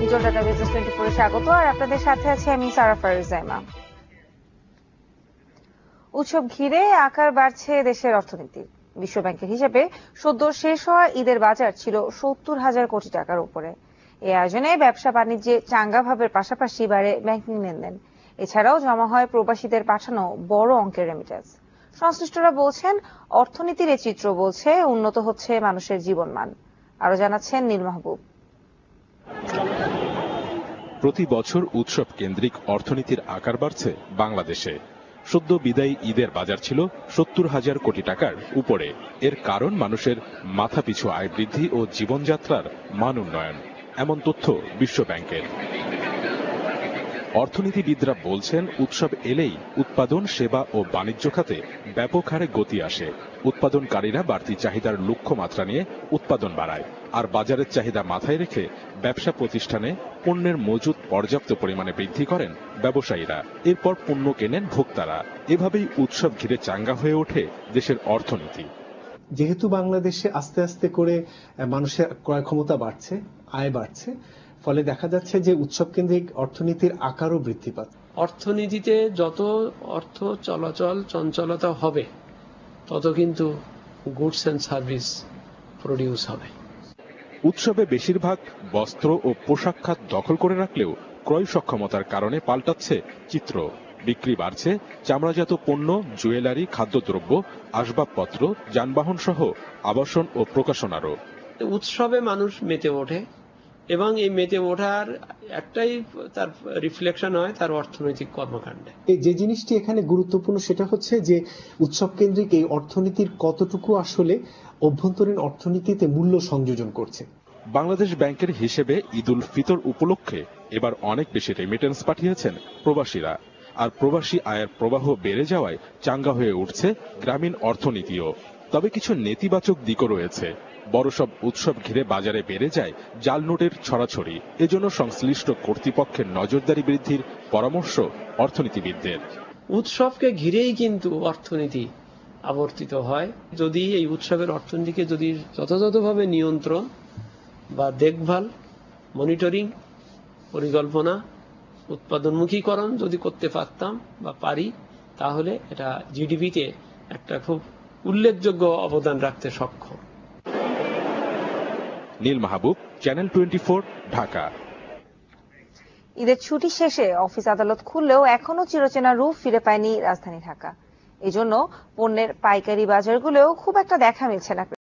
Digital data business 24 এ স্বাগত। আর আপনাদের সাথে আছি আমি সারা ফারজাইমা। উৎসব ঘিরে আকার বাড়ছে দেশের অর্থনীতি। বিশ্বব্যাংকের হিসেবে সদ্য শেষ হওয়া ঈদের বাজার ছিল 70,000 কোটি টাকার উপরে। এই আয়োজনে ব্যবসা বাণিজ্যে চাঙ্গা ভাবের পাশাপাশি বাড়ে ব্যাংকিং লেনদেন। এছাড়াও জমা হয় প্রবাসীদের পাঠানো বড় অঙ্কের রেমিটেন্স। সংশ্লিষ্টরা বলছেন, অর্থনীতির এই চিত্র বলছে উন্নত হচ্ছে মানুষের জীবনমান। আরো জানাচ্ছেন নীল মাহবুব। প্রতি বছর উৎসব কেন্দ্রিক অর্থনীতির আকার বাড়ছে বাংলাদেশে। সদ্য বিদায়ী ঈদের বাজার ছিল 70,000 কোটি টাকার উপরে। এর কারণ মানুষের মাথাপিছু আয় বৃদ্ধি ও জীবনযাত্রার মান উন্নয়ন, এমন তথ্য বিশ্বব্যাংকের। অর্থনীতিবিদরা বলছেন, উৎসব এলেই উৎপাদন, সেবা ও বাণিজ্য খাতে ব্যাপক হারে গতি আসে। উৎপাদনকারীরা বাড়তি চাহিদার লক্ষ্যমাত্রা নিয়ে উৎপাদন বাড়ায়, আর বাজারের চাহিদা মাথায় রেখে ব্যবসা প্রতিষ্ঠানে পণ্যের মজুত পর্যাপ্ত পরিমাণে বৃদ্ধি করেন ব্যবসায়ীরা। এরপর পণ্য কেনেন ভোক্তারা। এভাবেই উৎসব ঘিরে চাঙ্গা হয়ে ওঠে দেশের অর্থনীতি। যেহেতু বাংলাদেশে আস্তে আস্তে করে মানুষের ক্রয় ক্ষমতা বাড়ছে, আয় বাড়ছে, ফলে দেখা যাচ্ছে যে উৎসব কেন্দ্রিক অর্থনীতির আকারও বৃদ্ধি পাচ্ছে। অর্থনীতিতে যত অর্থ চলাচল চঞ্চলতা হবে, তত কিন্তু গুডস এন্ড সার্ভিস প্রডিউস হবে। উৎসবে বেশিরভাগ বস্ত্র ও পোশাক খাত দখল করে রাখলেও ক্রয় সক্ষমতার কারণে পাল্টাচ্ছে চিত্র। বিক্রি বাড়ছে চামড়াজাত পণ্য, জুয়েলারি, খাদ্যদ্রব্য, আসবাবপত্র, যানবাহন সহ আবাসন ও প্রকাশনারও। উৎসবে মানুষ মেতে ওঠে এবং এই মেতে ওঠার একটাই তার রিফ্লেকশন হয় তার অর্থনৈতিক কর্মকাণ্ডে। যে জিনিসটি এখানে গুরুত্বপূর্ণ সেটা হচ্ছে যে উৎসব কেন্দ্রিক এই অর্থনীতির কতটুকু আসলে অভ্যন্তরীণ অর্থনীতিতে মূল্য সংযোজন করছে। বাংলাদেশ ব্যাংকের হিসেবে ঈদুল ফিতর উপলক্ষে এবার অনেক বেশি রেমিটেন্স পাঠিয়েছেন প্রবাসীরা। আর প্রবাসী আয়ের প্রবাহ বেড়ে যাওয়ায় চাঙ্গা হয়ে উঠছে গ্রামীণ অর্থনীতিও। তবে কিছু নেতিবাচক দিকও রয়েছে। বড় সব উৎসব ঘিরে বাজারে বেড়ে যায় জাল নোটের ছড়াছড়ি। এজন্য সংশ্লিষ্ট কর্তৃপক্ষের নজরদারি বৃদ্ধির পরামর্শ অর্থনীতিবিদদের। উৎসবকে ঘিরেই কিন্তু অর্থনীতি আবর্তিত হয়। যদি এই উৎসবের অর্থনীতিকে যদি যথাযথভাবে নিয়ন্ত্রণ বা দেখভাল, মনিটরিং, পরিকল্পনা, উৎপাদনমুখীকরণ যদি করতে পারতাম বা পারি, তাহলে এটা জিডিপিতে একটা খুব উল্লেখযোগ্য অবদান রাখতে সক্ষম। নীল মাহবুব, চ্যানেল 24, ঢাকা। ঈদের ছুটি শেষে অফিস আদালত খুললেও এখনো চিরচেনা রূপ ফিরে পায়নি রাজধানী ঢাকা। এজন্য পণ্যের পাইকারি বাজারগুলোও খুব একটা দেখা মিলছে না।